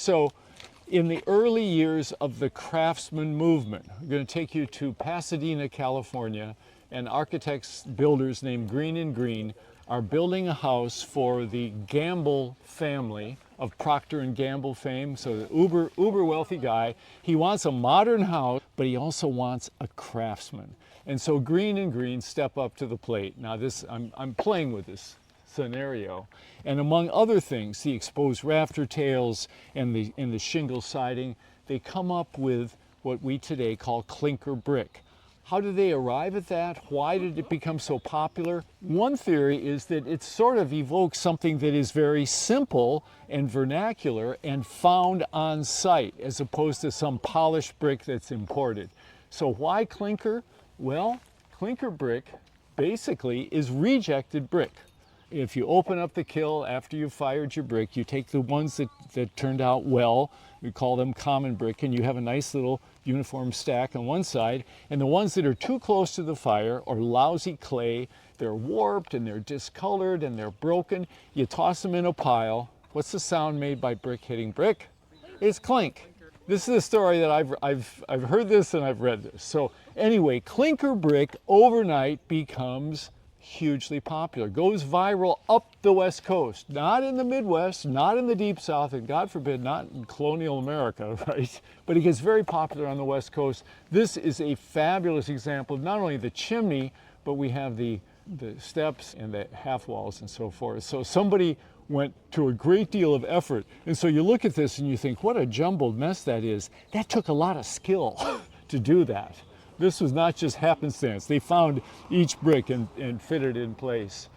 So in the early years of the Craftsman movement, I'm going to take you to Pasadena, California, and architects, builders named Green and Green are building a house for the Gamble family of Procter and Gamble fame. So the uber wealthy guy, he wants a modern house, but he also wants a craftsman. And so Green and Green step up to the plate. Now this, I'm playing with this scenario. And among other things, the exposed rafter tails and the shingle siding, they come up with what we today call clinker brick. How did they arrive at that? Why did it become so popular? One theory is that it sort of evokes something that is very simple and vernacular and found on site, as opposed to some polished brick that's imported. So why clinker? Well, clinker brick basically is rejected brick. If you open up the kiln after you've fired your brick, you take the ones that turned out well, we call them common brick, and you have a nice little uniform stack on one side, and the ones that are too close to the fire or lousy clay, they're warped and they're discolored and they're broken, you toss them in a pile. What's the sound made by brick hitting brick? It's clink. This is a story that I've heard this and I've read this. So anyway, clinker brick overnight becomes hugely popular, goes viral up the West Coast, not in the Midwest, not in the Deep South, and God forbid, not in colonial America, right? But it gets very popular on the West Coast. This is a fabulous example of not only the chimney, but we have the steps and the half walls and so forth. So somebody went to a great deal of effort. And so you look at this and you think, what a jumbled mess that is. That took a lot of skill to do that. This was not just happenstance. They found each brick and fitted it in place.